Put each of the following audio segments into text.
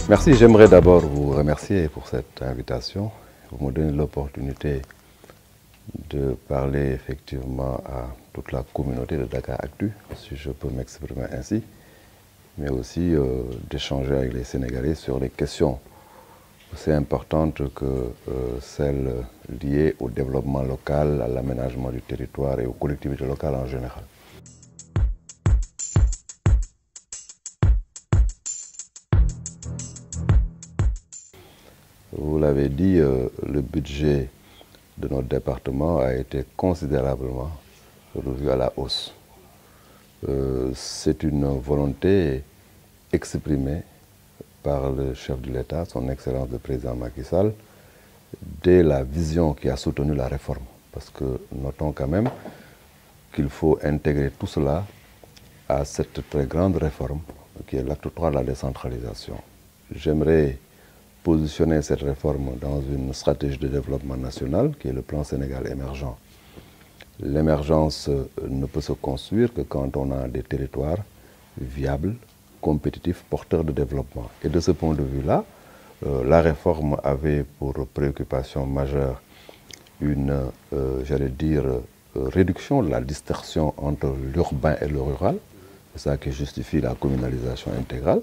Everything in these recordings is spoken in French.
Merci, j'aimerais d'abord vous remercier pour cette invitation. Vous me donnez l'opportunité de parler effectivement à toute la communauté de Dakaractu, si je peux m'exprimer ainsi, mais aussi d'échanger avec les Sénégalais sur des questions aussi importantes que celles liées au développement local, à l'aménagement du territoire et aux collectivités locales en général. Vous l'avez dit, le budget de notre département a été considérablement revu à la hausse. C'est une volonté exprimée par le chef de l'État, son Excellence le Président Macky Sall, dès la vision qui a soutenu la réforme. Parce que notons quand même qu'il faut intégrer tout cela à cette très grande réforme qui est l'acte 3 de la décentralisation. J'aimerais positionner cette réforme dans une stratégie de développement national qui est le plan Sénégal émergent. L'émergence ne peut se construire que quand on a des territoires viables, compétitifs, porteurs de développement. Et de ce point de vue-là, la réforme avait pour préoccupation majeure une, j'allais dire, réduction de la distorsion entre l'urbain et le rural. C'est ça qui justifie la communalisation intégrale.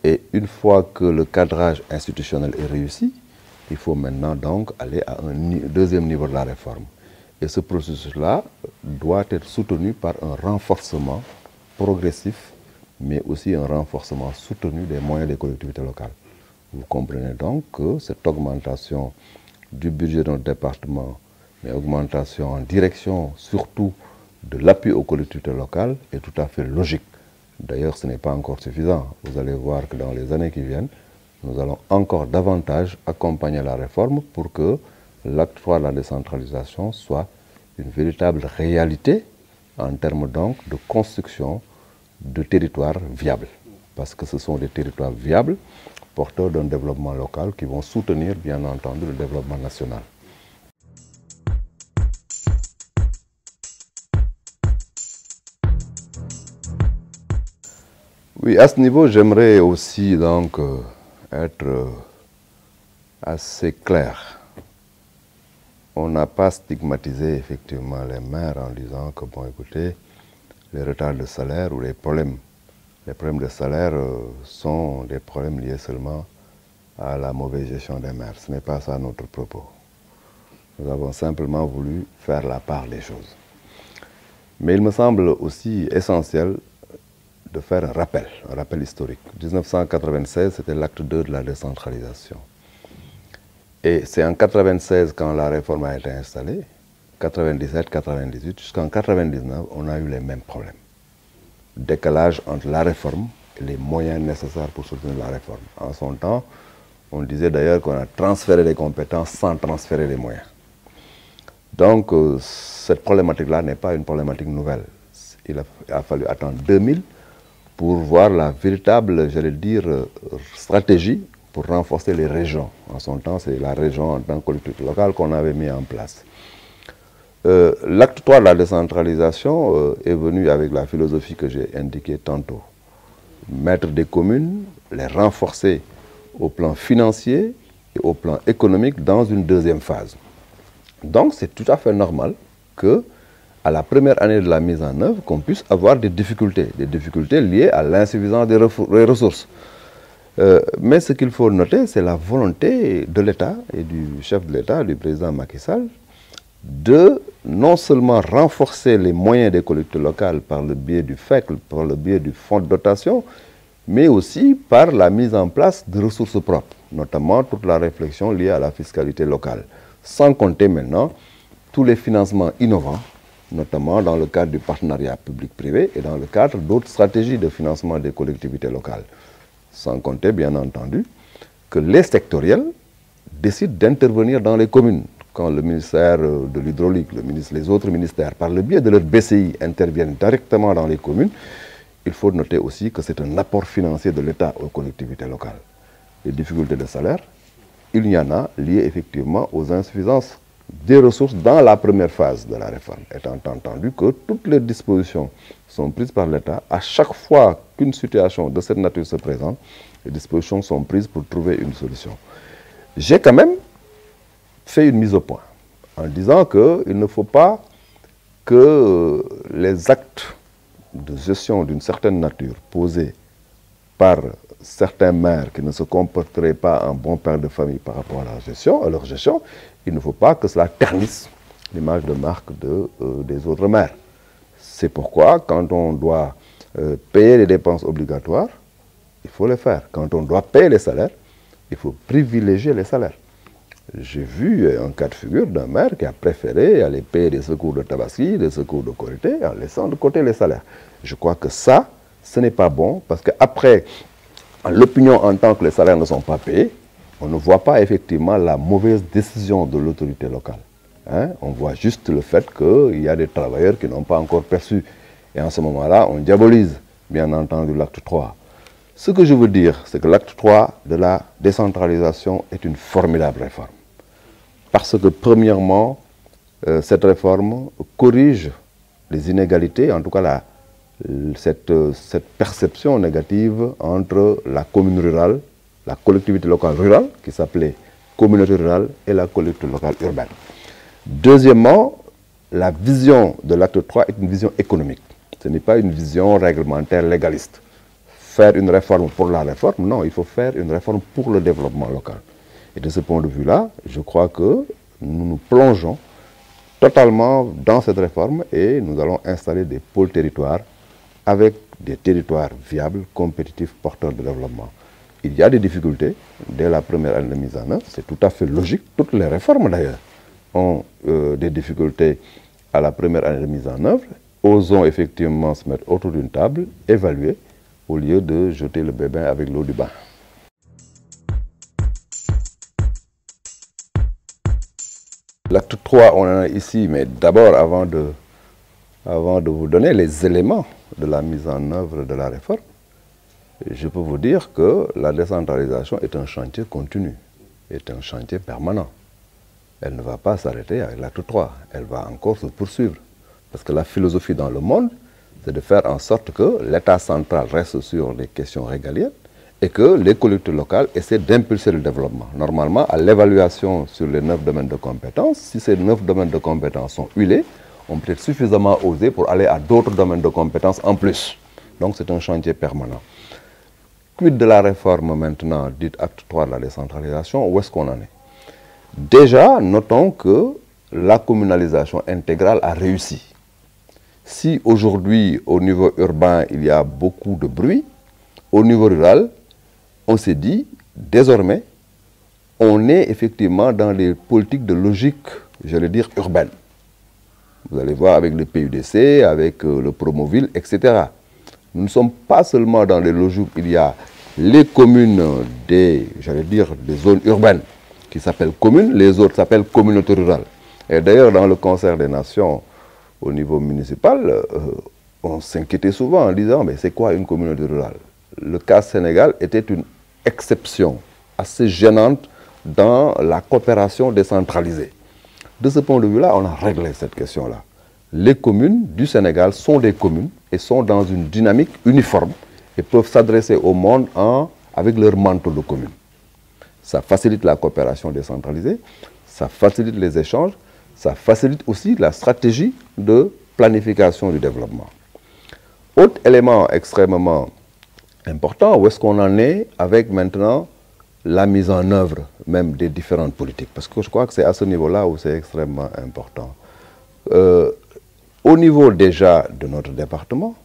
Et une fois que le cadrage institutionnel est réussi, il faut maintenant donc aller à un deuxième niveau de la réforme. Et ce processus-là doit être soutenu par un renforcement progressif, mais aussi un renforcement soutenu des moyens des collectivités locales. Vous comprenez donc que cette augmentation du budget de notre département, mais augmentation en direction surtout de l'appui aux collectivités locales, est tout à fait logique. D'ailleurs, ce n'est pas encore suffisant. Vous allez voir que dans les années qui viennent, nous allons encore davantage accompagner la réforme pour que l'acte 3 de la décentralisation soit une véritable réalité en termes donc de construction de territoires viables. Parce que ce sont des territoires viables, porteurs d'un développement local qui vont soutenir bien entendu le développement national. Oui, à ce niveau, j'aimerais aussi donc être assez clair. On n'a pas stigmatisé effectivement les maires en disant que, bon, écoutez, les retards de salaire ou les problèmes de salaire sont des problèmes liés seulement à la mauvaise gestion des maires. Ce n'est pas ça notre propos. Nous avons simplement voulu faire la part des choses. Mais il me semble aussi essentiel de faire un rappel historique. 1996, c'était l'acte 2 de la décentralisation. Et c'est en 1996, quand la réforme a été installée, 97, 98, jusqu'en 1999, on a eu les mêmes problèmes. Décalage entre la réforme et les moyens nécessaires pour soutenir la réforme. En son temps, on disait d'ailleurs qu'on a transféré les compétences sans transférer les moyens. Donc, cette problématique-là n'est pas une problématique nouvelle. Il a fallu attendre 2000 pour voir la véritable, j'allais dire, stratégie pour renforcer les régions. En son temps, c'est la région en tant que collectivité locale qu'on avait mis en place. L'acte 3 de la décentralisation est venu avec la philosophie que j'ai indiquée tantôt. Mettre des communes, les renforcer au plan financier et au plan économique dans une deuxième phase. Donc c'est tout à fait normal que à la première année de la mise en œuvre, qu'on puisse avoir des difficultés liées à l'insuffisance des ressources. Mais ce qu'il faut noter, c'est la volonté de l'État et du chef de l'État, du président Macky Sall, de non seulement renforcer les moyens des collectivités locales par le biais du FECL, par le biais du fonds de dotation, mais aussi par la mise en place de ressources propres, notamment toute la réflexion liée à la fiscalité locale. Sans compter maintenant tous les financements innovants, notamment dans le cadre du partenariat public-privé et dans le cadre d'autres stratégies de financement des collectivités locales. Sans compter, bien entendu, que les sectoriels décident d'intervenir dans les communes, quand le ministère de l'hydraulique, les autres ministères, par le biais de leur BCI, interviennent directement dans les communes, il faut noter aussi que c'est un apport financier de l'État aux collectivités locales. Les difficultés de salaire, il y en a liées effectivement aux insuffisances des ressources dans la première phase de la réforme, étant entendu que toutes les dispositions sont prises par l'État. À chaque fois qu'une situation de cette nature se présente, les dispositions sont prises pour trouver une solution. J'ai quand même fait une mise au point en disant qu'il ne faut pas que les actes de gestion d'une certaine nature posés par certains maires qui ne se comporteraient pas en bon père de famille par rapport à leur gestion, il ne faut pas que cela ternisse l'image de marque des autres maires. C'est pourquoi, quand on doit payer les dépenses obligatoires, il faut les faire. Quand on doit payer les salaires, il faut privilégier les salaires. J'ai vu un cas de figure d'un maire qui a préféré aller payer des secours de Tabaski, des secours de Korité, en laissant de côté les salaires. Je crois que ça, ce n'est pas bon, parce qu'après, l'opinion entend que les salaires ne sont pas payés, on ne voit pas effectivement la mauvaise décision de l'autorité locale. Hein? On voit juste le fait qu'il y a des travailleurs qui n'ont pas encore perçu. Et en ce moment-là, on diabolise, bien entendu, l'acte 3. Ce que je veux dire, c'est que l'acte 3 de la décentralisation est une formidable réforme. Parce que, premièrement, cette réforme corrige les inégalités, en tout cas cette perception négative entre la commune rurale, la collectivité locale rurale, qui s'appelait communauté rurale, et la collectivité locale urbaine. Deuxièmement, la vision de l'acte 3 est une vision économique. Ce n'est pas une vision réglementaire légaliste. Faire une réforme pour la réforme, non, il faut faire une réforme pour le développement local. Et de ce point de vue-là, je crois que nous nous plongeons totalement dans cette réforme et nous allons installer des pôles territoires avec des territoires viables, compétitifs, porteurs de développement. Il y a des difficultés dès la première année de mise en œuvre, c'est tout à fait logique. Toutes les réformes d'ailleurs ont des difficultés à la première année de mise en œuvre. Osons effectivement se mettre autour d'une table, évaluer, au lieu de jeter le bébé avec l'eau du bain. L'acte 3, on en a ici, mais d'abord, avant de vous donner les éléments de la mise en œuvre de la réforme, je peux vous dire que la décentralisation est un chantier continu, est un chantier permanent. Elle ne va pas s'arrêter avec l'acte 3, elle va encore se poursuivre. Parce que la philosophie dans le monde, c'est de faire en sorte que l'État central reste sur les questions régaliennes et que les collectivités locales essaient d'impulser le développement. Normalement, à l'évaluation sur les 9 domaines de compétences, si ces 9 domaines de compétences sont huilés, on peut être suffisamment osé pour aller à d'autres domaines de compétences en plus. Donc c'est un chantier permanent. Quid de la réforme maintenant, dite acte 3 de la décentralisation, où est-ce qu'on en est? Déjà, notons que la communalisation intégrale a réussi. Si aujourd'hui, au niveau urbain, il y a beaucoup de bruit, au niveau rural, on s'est dit, désormais, on est effectivement dans les politiques de logique, j'allais dire, urbaine. Vous allez voir avec le PUDC, avec le Promoville, etc. Nous ne sommes pas seulement dans les logiques où il y a les communes j'allais dire, des zones urbaines qui s'appellent communes, les autres s'appellent communautés rurales. Et d'ailleurs, dans le concert des nations, au niveau municipal, on s'inquiétait souvent en disant, mais c'est quoi une communauté rurale? Le cas Sénégal était une exception assez gênante dans la coopération décentralisée. De ce point de vue-là, on a réglé cette question-là. Les communes du Sénégal sont des communes et sont dans une dynamique uniforme et peuvent s'adresser au monde avec leur manteau de communes. Ça facilite la coopération décentralisée, ça facilite les échanges, ça facilite aussi la stratégie de planification du développement. Autre élément extrêmement important, où est-ce qu'on en est avec maintenant la mise en œuvre même des différentes politiques? Parce que je crois que c'est à ce niveau-là où c'est extrêmement important. Au niveau déjà de notre département,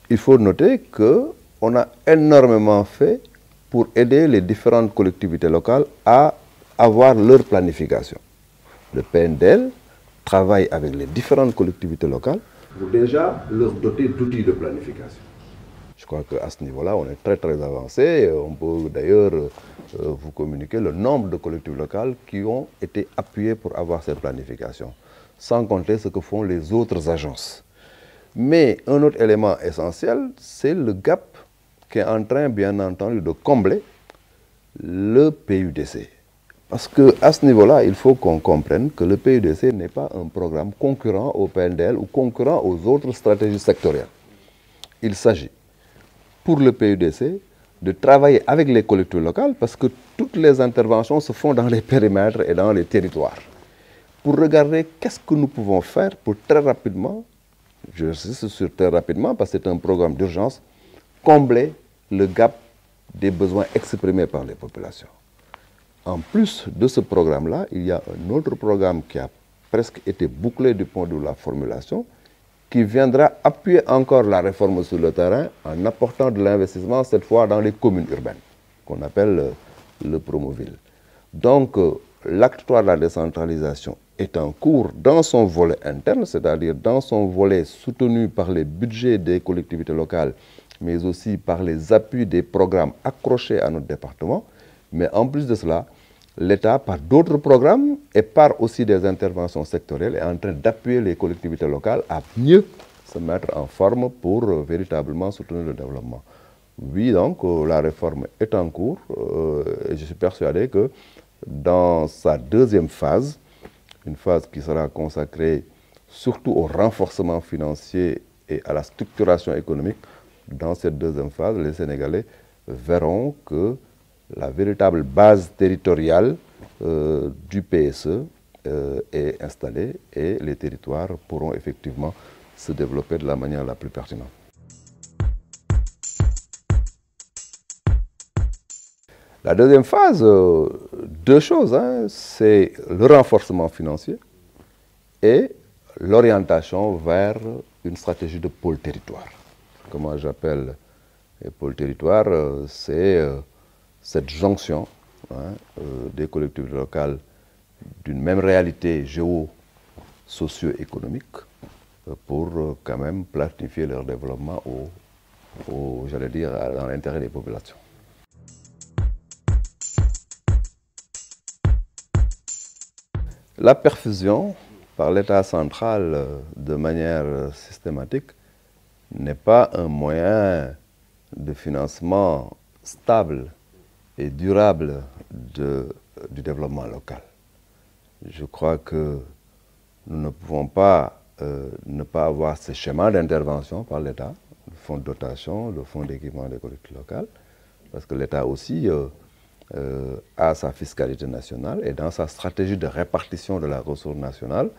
il faut noter qu'on a énormément fait pour aider les différentes collectivités locales à avoir leur planification. Le PNDL travaille avec les différentes collectivités locales pour déjà leur doter d'outils de planification. Je crois qu'à ce niveau-là, on est très très avancé. On peut d'ailleurs vous communiquer le nombre de collectivités locales qui ont été appuyées pour avoir cette planification, sans compter ce que font les autres agences. Mais un autre élément essentiel, c'est le gap qui est en train, bien entendu, de combler le PUDC. Parce qu'à ce niveau-là, il faut qu'on comprenne que le PUDC n'est pas un programme concurrent au PNDL ou concurrent aux autres stratégies sectorielles. Il s'agit, pour le PUDC, de travailler avec les collectivités locales parce que toutes les interventions se font dans les périmètres et dans les territoires. Pour regarder qu'est-ce que nous pouvons faire pour très rapidement, j'insiste sur très rapidement parce que c'est un programme d'urgence, combler le gap des besoins exprimés par les populations. En plus de ce programme-là, il y a un autre programme qui a presque été bouclé du point de vue de la formulation, qui viendra appuyer encore la réforme sur le terrain en apportant de l'investissement, cette fois dans les communes urbaines, qu'on appelle le Promoville. Donc, l'acte 3 de la décentralisation est en cours dans son volet interne, c'est-à-dire dans son volet soutenu par les budgets des collectivités locales, mais aussi par les appuis des programmes accrochés à notre département. Mais en plus de cela, l'État, par d'autres programmes et par aussi des interventions sectorielles, est en train d'appuyer les collectivités locales à mieux se mettre en forme pour véritablement soutenir le développement. Oui, donc, la réforme est en cours et je suis persuadé que dans sa deuxième phase, une phase qui sera consacrée surtout au renforcement financier et à la structuration économique, dans cette deuxième phase, les Sénégalais verront que la véritable base territoriale du PSE est installée et les territoires pourront effectivement se développer de la manière la plus pertinente. La deuxième phase, deux choses, hein, c'est le renforcement financier et l'orientation vers une stratégie de pôle territoire. Comment j'appelle les pôles territoires, c'est cette jonction des collectivités locales d'une même réalité géo-socio-économique pour quand même planifier leur développement j'allais dire, dans l'intérêt des populations. La perfusion par l'État central de manière systématique n'est pas un moyen de financement stable et durable du développement local. Je crois que nous ne pouvons pas ne pas avoir ces schémas d'intervention par l'État, le fonds de dotation, le fonds d'équipement des collectivités locales, parce que l'État aussi a sa fiscalité nationale et dans sa stratégie de répartition de la ressource nationale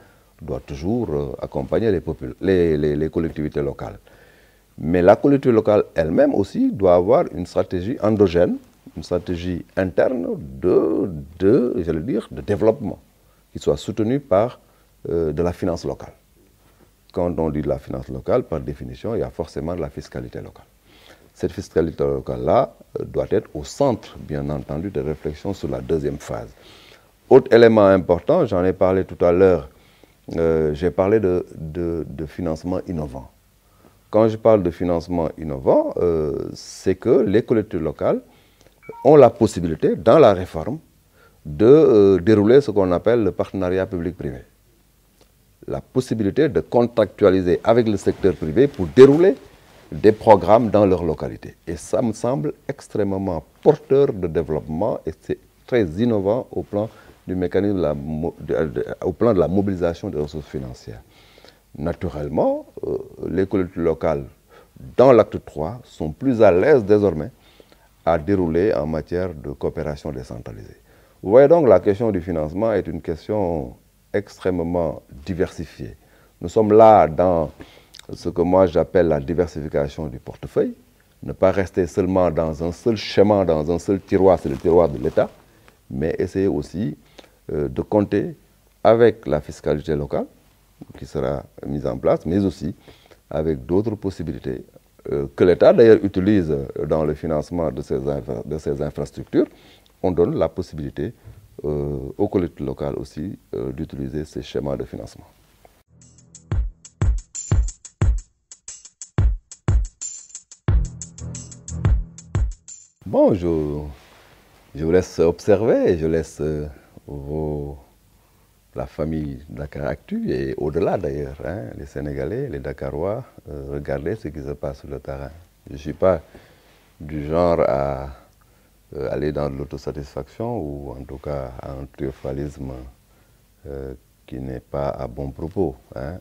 doit toujours accompagner les collectivités locales. Mais la collectivité locale elle-même aussi doit avoir une stratégie endogène, une stratégie interne j'allais dire, de développement, qui soit soutenue par de la finance locale. Quand on dit de la finance locale, par définition, il y a forcément de la fiscalité locale. Cette fiscalité locale-là doit être au centre, bien entendu, de réflexion sur la deuxième phase. Autre élément important, j'en ai parlé tout à l'heure, j'ai parlé de financement innovant. Quand je parle de financement innovant, c'est que les collectivités locales ont la possibilité, dans la réforme, de dérouler ce qu'on appelle le partenariat public-privé. La possibilité de contractualiser avec le secteur privé pour dérouler des programmes dans leur localité. Et ça me semble extrêmement porteur de développement et c'est très innovant au plan du mécanisme, au plan de la mobilisation des ressources financières. Naturellement, les collectivités locales, dans l'acte 3, sont plus à l'aise désormais à dérouler en matière de coopération décentralisée. Vous voyez donc, la question du financement est une question extrêmement diversifiée. Nous sommes là dans ce que moi j'appelle la diversification du portefeuille, ne pas rester seulement dans un seul schéma, dans un seul tiroir, c'est le tiroir de l'État, mais essayer aussi de compter avec la fiscalité locale qui sera mise en place, mais aussi avec d'autres possibilités que l'État d'ailleurs utilise dans le financement de ces infrastructures. On donne la possibilité aux collectivités locales aussi d'utiliser ces schémas de financement. Bon, je vous laisse observer, je laisse la famille Dakaractu et au-delà d'ailleurs, hein, les Sénégalais, les Dakarois, regarder ce qui se passe sur le terrain. Je ne suis pas du genre à aller dans l'autosatisfaction ou en tout cas à un triomphalisme qui n'est pas à bon propos. Hein.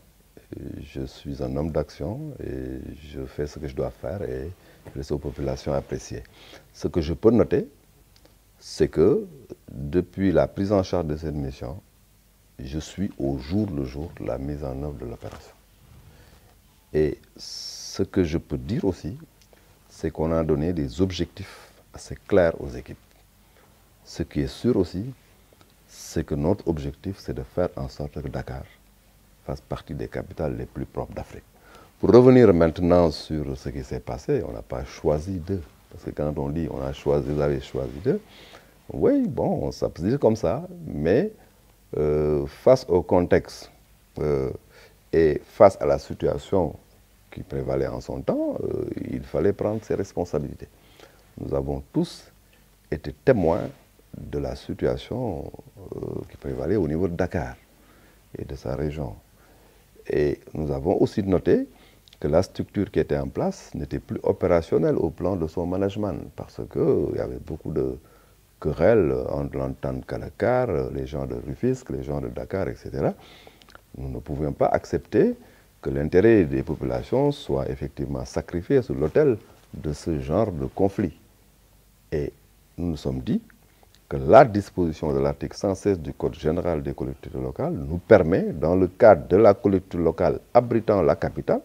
Je suis un homme d'action et je fais ce que je dois faire et je laisse aux populations apprécier. Ce que je peux noter, c'est que depuis la prise en charge de cette mission, je suis au jour le jour de la mise en œuvre de l'opération. Et ce que je peux dire aussi, c'est qu'on a donné des objectifs assez clairs aux équipes. Ce qui est sûr aussi, c'est que notre objectif, c'est de faire en sorte que Dakar fasse partie des capitales les plus propres d'Afrique. Pour revenir maintenant sur ce qui s'est passé, on n'a pas choisi d'eux. Parce que quand on dit on a choisi, vous avez choisi d'eux, oui, bon, ça peut se dire comme ça, mais face au contexte et face à la situation qui prévalait en son temps, il fallait prendre ses responsabilités. Nous avons tous été témoins de la situation qui prévalait au niveau de Dakar et de sa région. Et nous avons aussi noté que la structure qui était en place n'était plus opérationnelle au plan de son management parce qu'il y avait beaucoup de querelles entre l'entente Kalakar, les gens de Rufisque, les gens de Dakar, etc. Nous ne pouvions pas accepter que l'intérêt des populations soit effectivement sacrifié sur l'autel de ce genre de conflit. Et nous nous sommes dit que la disposition de l'article 116 du Code général des collectivités locales nous permet, dans le cadre de la collectivité locale abritant la capitale,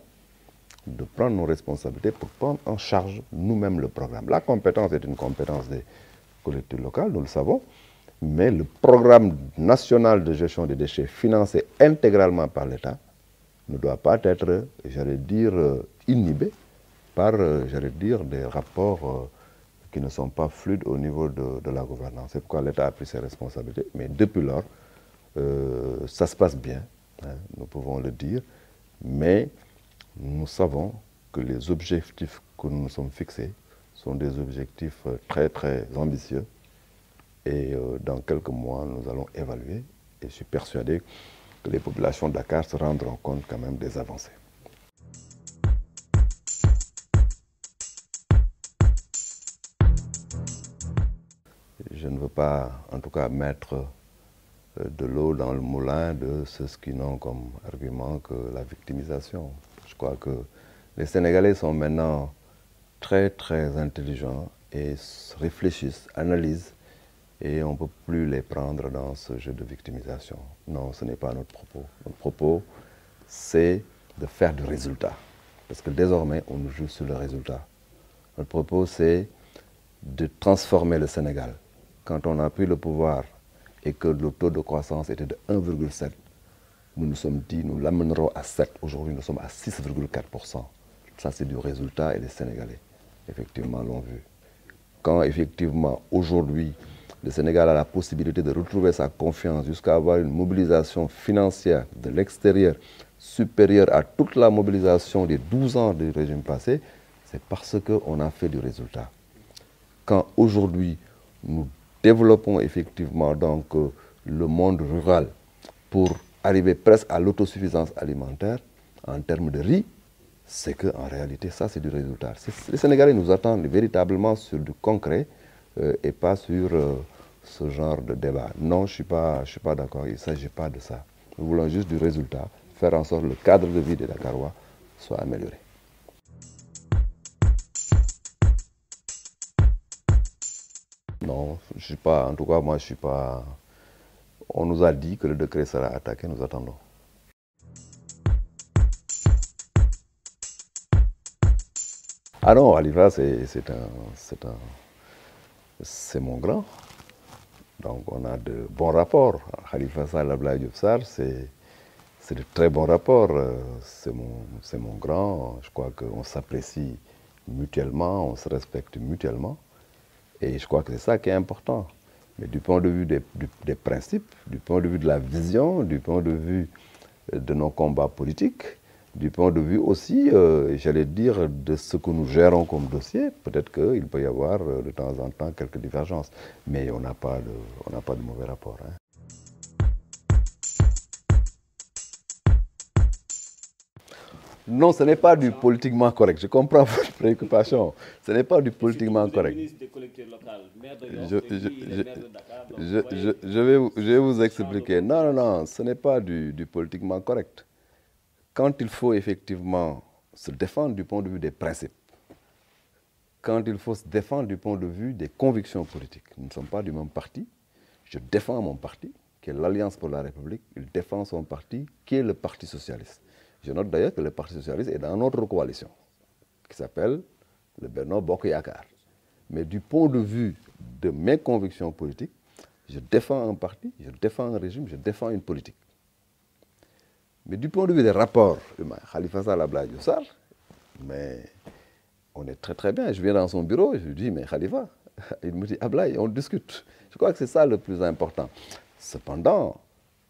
de prendre nos responsabilités pour prendre en charge nous-mêmes le programme. La compétence est une compétence des collectivités locales, nous le savons, mais le programme national de gestion des déchets financé intégralement par l'État ne doit pas être, j'allais dire, inhibé par, j'allais dire, des rapports qui ne sont pas fluides au niveau de la gouvernance. C'est pourquoi l'État a pris ses responsabilités, mais depuis lors, ça se passe bien, hein, nous pouvons le dire, mais nous savons que les objectifs que nous nous sommes fixés sont des objectifs très très ambitieux et dans quelques mois nous allons évaluer et je suis persuadé que les populations de Dakar se rendront compte quand même des avancées. Je ne veux pas en tout cas mettre de l'eau dans le moulin de ceux qui n'ont comme argument que la victimisation. Je crois que les Sénégalais sont maintenant très très intelligents et réfléchissent, analysent et on ne peut plus les prendre dans ce jeu de victimisation. Non, ce n'est pas notre propos. Notre propos, c'est de faire du résultat. Parce que désormais, on nous joue sur le résultat. Notre propos, c'est de transformer le Sénégal. Quand on a pris le pouvoir et que le taux de croissance était de 1,7, nous nous sommes dit, nous l'amènerons à 7. Aujourd'hui, nous sommes à 6,4%. Ça, c'est du résultat et les Sénégalais, effectivement, l'ont vu. Quand, effectivement, aujourd'hui, le Sénégal a la possibilité de retrouver sa confiance jusqu'à avoir une mobilisation financière de l'extérieur supérieure à toute la mobilisation des 12 ans du régime passé, c'est parce qu'on a fait du résultat. Quand aujourd'hui, nous développons effectivement donc, le monde rural pour arriver presque à l'autosuffisance alimentaire en termes de riz, c'est qu'en réalité, ça c'est du résultat. Les Sénégalais nous attendent véritablement sur du concret et pas sur ce genre de débat. Non, je ne suis pas d'accord, il ne s'agit pas de ça. Nous voulons juste du résultat, faire en sorte que le cadre de vie des Dakarois soit amélioré. Non, je ne suis pas, en tout cas moi je ne suis pas... On nous a dit que le décret sera attaqué, nous attendons. Ah non, Khalifa, c'est mon grand. Donc on a de bons rapports. Khalifa Sall, Abdoulaye Diouf Sarr, c'est de très bons rapports. C'est mon grand. Je crois qu'on s'apprécie mutuellement, on se respecte mutuellement. Et je crois que c'est ça qui est important. Mais du point de vue des principes, du point de vue de la vision, du point de vue de nos combats politiques, Du point de vue aussi, j'allais dire, de ce que nous gérons comme dossier, peut-être qu'il peut y avoir de temps en temps quelques divergences. Mais on n'a pas de mauvais rapport. Hein. Non, ce n'est pas du politiquement correct. Je comprends votre préoccupation. Ce n'est pas du politiquement correct. Je vais vous expliquer. Non, non, non, ce n'est pas du politiquement correct. Quand il faut effectivement se défendre du point de vue des principes, quand il faut se défendre du point de vue des convictions politiques, nous ne sommes pas du même parti. Je défends mon parti, qui est l'Alliance pour la République. Il défend son parti, qui est le Parti socialiste. Je note d'ailleurs que le Parti socialiste est dans notre coalition, qui s'appelle le Benno Bokk Yakaar. Mais du point de vue de mes convictions politiques, je défends un parti, je défends un régime, je défends une politique. Mais du point de vue des rapports humains, Khalifa Sall, Abdoulaye Diouf Sarr, mais on est très très bien. Je viens dans son bureau, je lui dis, mais Khalifa, il me dit, Abdoulaye, on discute. Je crois que c'est ça le plus important. Cependant,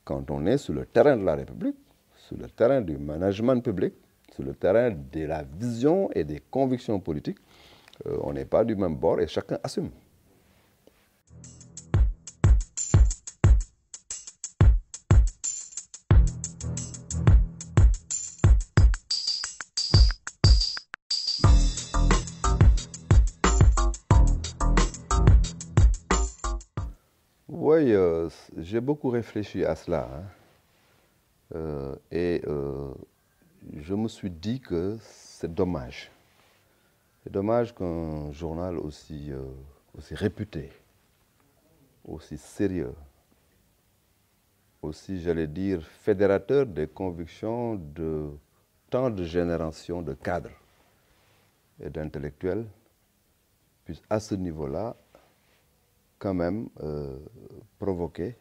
quand on est sur le terrain de la République, sur le terrain du management public, sur le terrain de la vision et des convictions politiques, on n'est pas du même bord et chacun assume. Oui, j'ai beaucoup réfléchi à cela. Hein. Je me suis dit que c'est dommage. C'est dommage qu'un journal aussi réputé, aussi sérieux, aussi, j'allais dire, fédérateur des convictions de tant de générations de cadres et d'intellectuels, puisse à ce niveau-là quand même provoquer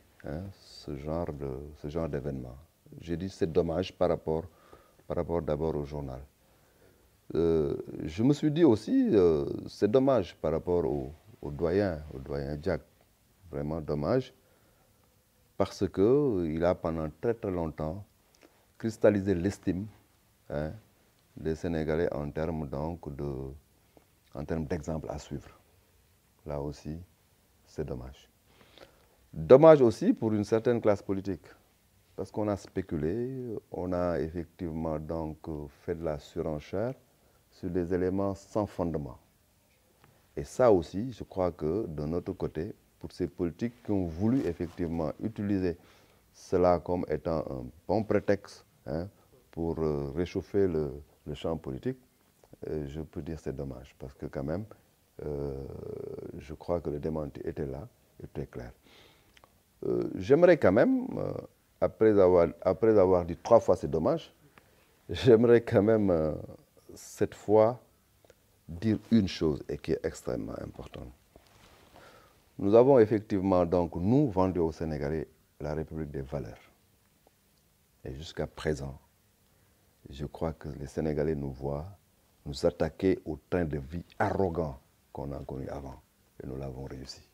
ce genre d'événement. J'ai dit c'est dommage par rapport d'abord au journal. Je me suis dit aussi c'est dommage par rapport au doyen Diack, vraiment dommage, parce qu'il a pendant très très longtemps cristallisé l'estime des Sénégalais en termes d'exemple à suivre. Là aussi, c'est dommage. Dommage aussi pour une certaine classe politique, parce qu'on a spéculé, on a effectivement donc fait de la surenchère sur des éléments sans fondement. Et ça aussi, je crois que de notre côté, pour ces politiques qui ont voulu effectivement utiliser cela comme étant un bon prétexte pour réchauffer le champ politique, je peux dire que c'est dommage, parce que quand même, je crois que le démenti était là, était clair. J'aimerais quand même, après avoir dit 3 fois c'est dommage, j'aimerais quand même cette fois dire une chose et qui est extrêmement importante. Nous avons effectivement donc, nous, vendu aux Sénégalais la République des valeurs. Et jusqu'à présent, je crois que les Sénégalais nous voient nous attaquer au train de vie arrogant qu'on a connu avant. Et nous l'avons réussi.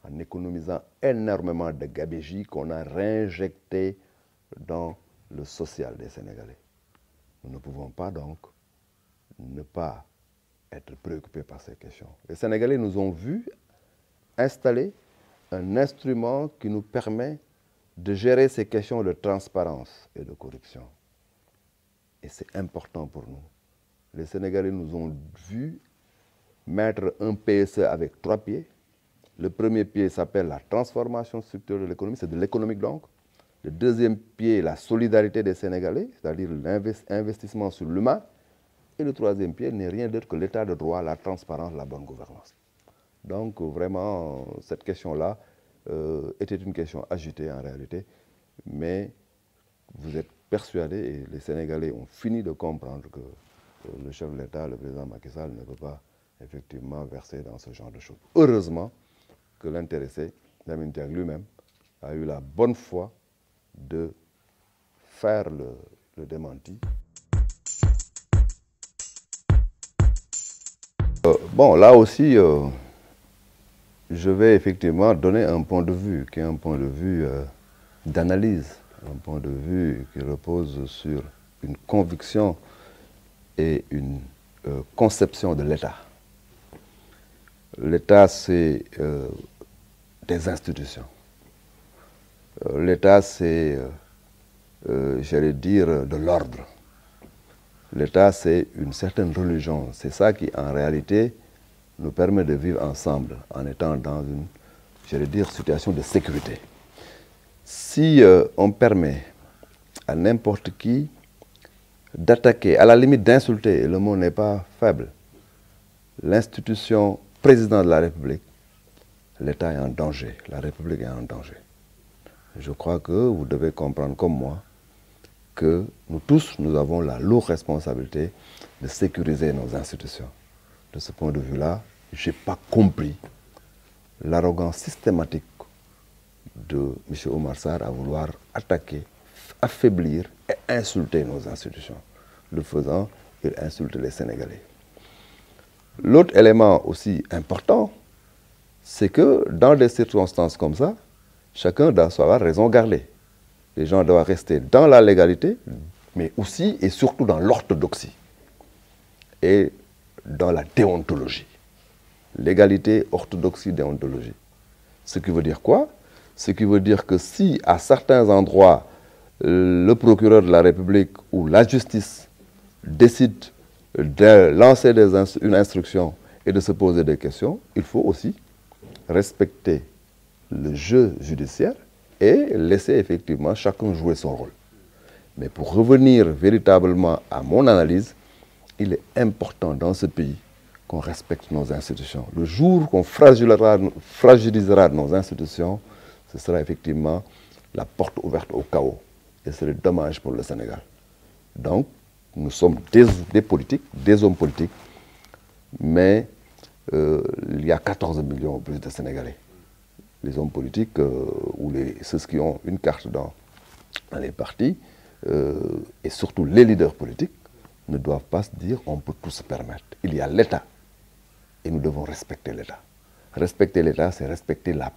En économisant énormément de gabégie qu'on a réinjecté dans le social des Sénégalais. Nous ne pouvons pas donc ne pas être préoccupés par ces questions. Les Sénégalais nous ont vus installer un instrument qui nous permet de gérer ces questions de transparence et de corruption. Et c'est important pour nous. Les Sénégalais nous ont vus mettre un PSE avec 3 pieds. Le premier pied s'appelle la transformation structurelle de l'économie, c'est de l'économique donc. Le deuxième pied, la solidarité des Sénégalais, c'est-à-dire l'investissement sur l'humain. Et le troisième pied n'est rien d'autre que l'état de droit, la transparence, la bonne gouvernance. Donc vraiment, cette question-là était une question agitée en réalité, mais vous êtes persuadés, et les Sénégalais ont fini de comprendre que le chef de l'État, le président Macky Sall, ne peut pas effectivement verser dans ce genre de choses. Heureusement que l'intéressé, Lamine Diack lui-même, a eu la bonne foi de faire le démenti. Bon, là aussi, je vais effectivement donner un point de vue, qui est un point de vue d'analyse, un point de vue qui repose sur une conviction et une conception de l'État. L'État, c'est des institutions. L'État, c'est, j'allais dire, de l'ordre. L'État, c'est une certaine religion. C'est ça qui, en réalité, nous permet de vivre ensemble en étant dans une, j'allais dire, situation de sécurité. Si on permet à n'importe qui d'attaquer, à la limite d'insulter, le mot n'est pas faible, l'institution président de la République, l'État est en danger, la République est en danger. Je crois que vous devez comprendre comme moi que nous tous, nous avons la lourde responsabilité de sécuriser nos institutions. De ce point de vue-là, je n'ai pas compris l'arrogance systématique de M. Oumar Sarr à vouloir attaquer, affaiblir et insulter nos institutions. Le faisant, il insulte les Sénégalais. L'autre élément aussi important, c'est que dans des circonstances comme ça, chacun doit avoir raison gardée. Les gens doivent rester dans la légalité, mais aussi et surtout dans l'orthodoxie et dans la déontologie. Légalité, orthodoxie, déontologie. Ce qui veut dire quoi? Ce qui veut dire que si à certains endroits, le procureur de la République ou la justice décide de lancer une instruction et de se poser des questions, il faut aussi respecter le jeu judiciaire et laisser effectivement chacun jouer son rôle. Mais pour revenir véritablement à mon analyse, il est important dans ce pays qu'on respecte nos institutions. Le jour qu'on fragilisera nos institutions, ce sera effectivement la porte ouverte au chaos. Et c'est dommage pour le Sénégal. Donc, nous sommes des politiques, des hommes politiques, mais il y a 14 millions ou plus de Sénégalais. Les hommes politiques ou ceux qui ont une carte dans les partis, et surtout les leaders politiques, ne doivent pas se dire on peut tout se permettre. Il y a l'État et nous devons respecter l'État. Respecter l'État, c'est respecter la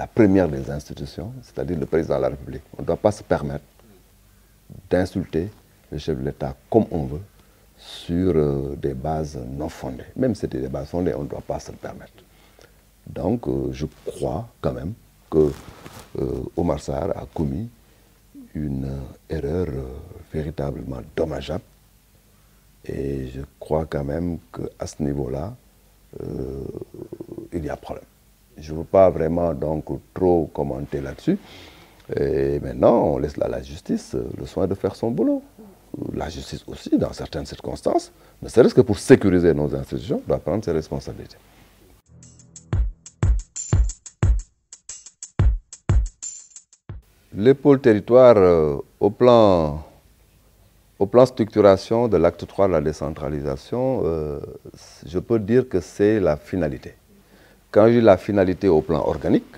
première des institutions, c'est-à-dire le président de la République. On ne doit pas se permettre d'insulter le chef de l'État comme on veut sur des bases non fondées. Même si c'était des bases fondées, on ne doit pas se le permettre. Donc, je crois quand même que Oumar Sarr a commis une erreur véritablement dommageable. Et je crois quand même qu'à ce niveau-là, il y a problème. Je ne veux pas vraiment donc trop commenter là-dessus. Et maintenant, on laisse à la justice le soin de faire son boulot. La justice aussi, dans certaines circonstances, ne serait-ce que pour sécuriser nos institutions, doit prendre ses responsabilités. Les pôles territoires, au plan structuration de l'acte 3 de la décentralisation, je peux dire que c'est la finalité. Quand je dis la finalité au plan organique,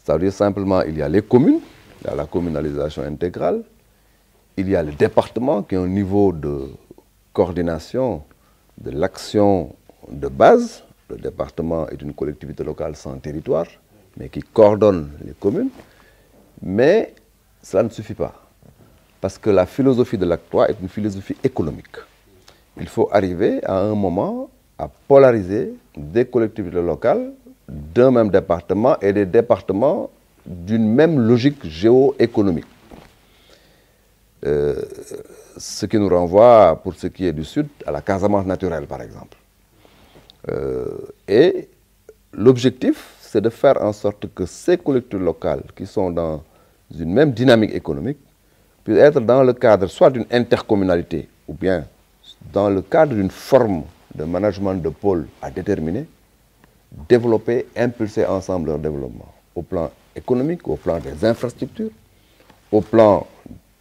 ça veut dire simplement il y a les communes, il y a la communalisation intégrale, il y a le département qui est un niveau de coordination de l'action de base. Le département est une collectivité locale sans territoire, mais qui coordonne les communes. Mais cela ne suffit pas, parce que la philosophie de l'acte 3 est une philosophie économique. Il faut arriver à un moment à polariser des collectivités locales d'un même département et des départements d'une même logique géoéconomique. Ce qui nous renvoie, pour ce qui est du Sud, à la Casamance naturelle, par exemple. Et l'objectif, c'est de faire en sorte que ces collectivités locales qui sont dans une même dynamique économique puissent être dans le cadre soit d'une intercommunalité ou bien dans le cadre d'une forme de management de pôle à déterminer, développer, impulser ensemble leur développement au plan économique, au plan des infrastructures, au plan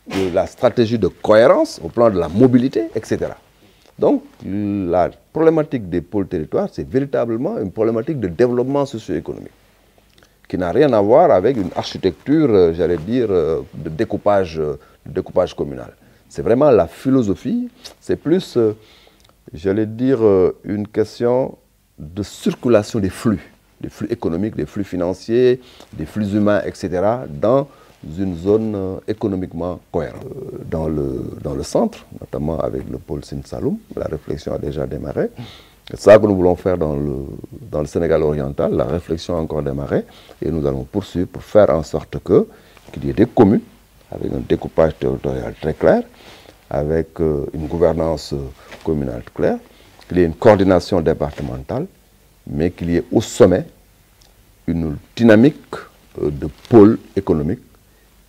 de la stratégie de cohérence, au plan de la mobilité, etc. Donc, la problématique des pôles territoires, c'est véritablement une problématique de développement socio-économique qui n'a rien à voir avec une architecture, j'allais dire, de découpage communal. C'est vraiment la philosophie, c'est plus, j'allais dire, une question de circulation des flux économiques, des flux financiers, des flux humains, etc., dans une zone économiquement cohérente. Dans le centre, notamment avec le pôle Sine Saloum, la réflexion a déjà démarré. C'est ça que nous voulons faire dans le Sénégal oriental. La réflexion a encore démarré et nous allons poursuivre pour faire en sorte qu'il y ait des communes avec un découpage territorial très clair, avec une gouvernance communale claire, qu'il y ait une coordination départementale, mais qu'il y ait au sommet une dynamique de pôles économiques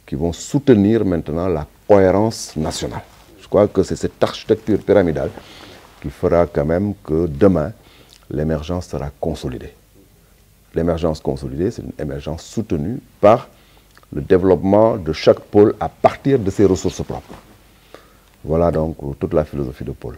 qui vont soutenir maintenant la cohérence nationale. Je crois que c'est cette architecture pyramidale qui fera quand même que demain, l'émergence sera consolidée. L'émergence consolidée, c'est une émergence soutenue par le développement de chaque pôle à partir de ses ressources propres. Voilà donc toute la philosophie de pôle.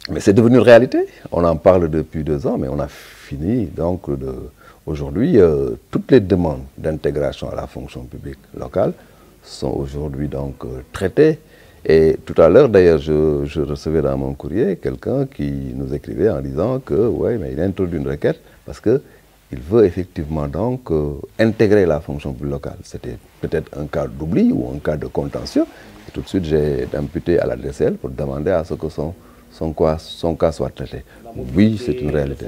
Mais c'est devenu une réalité. On en parle depuis 2 ans, mais on a fini donc aujourd'hui. Toutes les demandes d'intégration à la fonction publique locale sont aujourd'hui donc traitées. Et tout à l'heure, d'ailleurs, je recevais dans mon courrier quelqu'un qui nous écrivait en disant que, ouais, mais il a introduit une requête parce qu'il veut effectivement donc intégrer la fonction publique locale. C'était peut-être un cas d'oubli ou un cas de contentieux. Et tout de suite, j'ai imputé à la DCL pour demander à ce que son cas soit traité. Oui, c'est une réalité.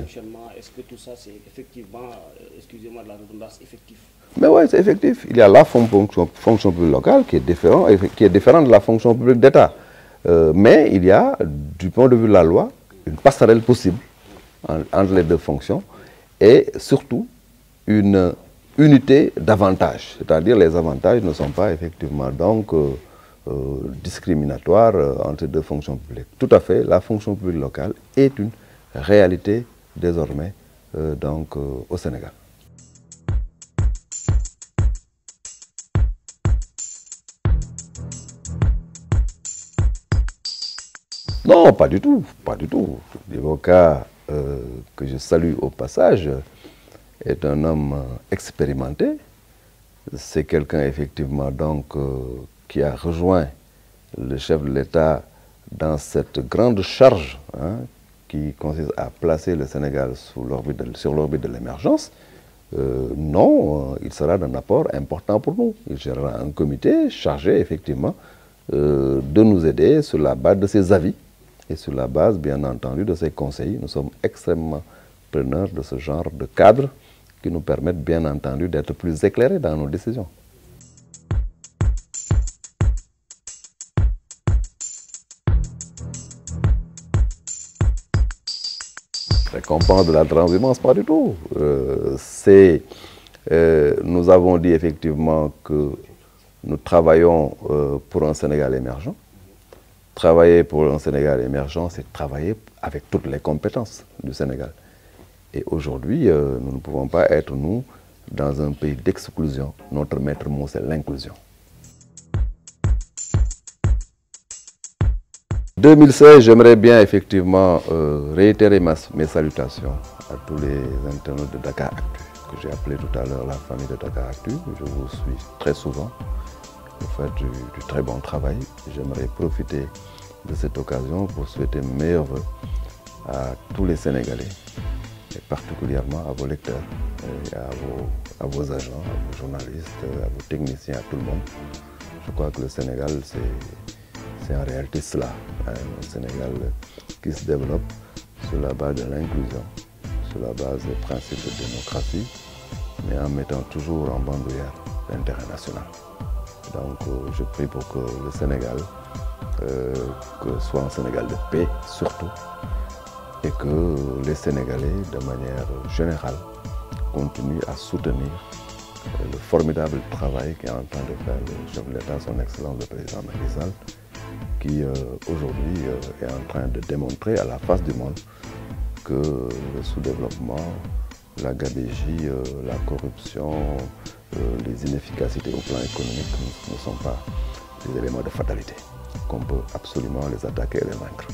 Est-ce que tout ça, c'est effectivement, excusez-moi de la redondance, effectif? Mais oui, c'est effectif. Il y a la fonction publique locale qui est différente de la fonction publique d'État. Mais il y a, du point de vue de la loi, une passerelle possible entre les deux fonctions et surtout une unité d'avantages. C'est-à-dire les avantages ne sont pas effectivement donc discriminatoires entre les deux fonctions publiques. Tout à fait, la fonction publique locale est une réalité désormais donc, au Sénégal. Non, pas du tout, pas du tout. L'avocat que je salue au passage est un homme expérimenté. C'est quelqu'un effectivement donc qui a rejoint le chef de l'État dans cette grande charge qui consiste à placer le Sénégal sur l'orbite de l'émergence. Non, il sera d'un apport important pour nous. Il gérera un comité chargé effectivement de nous aider sur la base de ses avis et sur la base, bien entendu, de ses conseils. Nous sommes extrêmement preneurs de ce genre de cadre qui nous permettent, bien entendu, d'être plus éclairés dans nos décisions. Récompense de la transhumance, pas du tout. Nous avons dit effectivement que nous travaillons pour un Sénégal émergent. Travailler pour un Sénégal émergent, c'est travailler avec toutes les compétences du Sénégal. Et aujourd'hui, nous ne pouvons pas être, nous, dans un pays d'exclusion. Notre maître mot, c'est l'inclusion. 2016, j'aimerais bien effectivement réitérer mes salutations à tous les internautes de Dakar Actu, que j'ai appelé tout à l'heure la famille de Dakar Actu. Je vous suis très souvent. Vous faites du très bon travail. J'aimerais profiter de cette occasion pour souhaiter meilleurs vœux à tous les Sénégalais, et particulièrement à vos lecteurs, et à vos agents, à vos journalistes, à vos techniciens, à tout le monde. Je crois que le Sénégal, c'est en réalité cela, un Sénégal qui se développe sur la base de l'inclusion, sur la base des principes de démocratie, mais en mettant toujours en bandoulière l'intérêt national. Donc je prie pour que le Sénégal soit un Sénégal de paix surtout, et que les Sénégalais, de manière générale, continuent à soutenir le formidable travail qu'est en train de faire le chef de l'État, son Excellence le Président Macky Sall, qui aujourd'hui est en train de démontrer à la face du monde que le sous-développement, la gabegie, la corruption, les inefficacités au plan économique ne sont pas des éléments de fatalité, qu'on peut absolument les attaquer et les vaincre.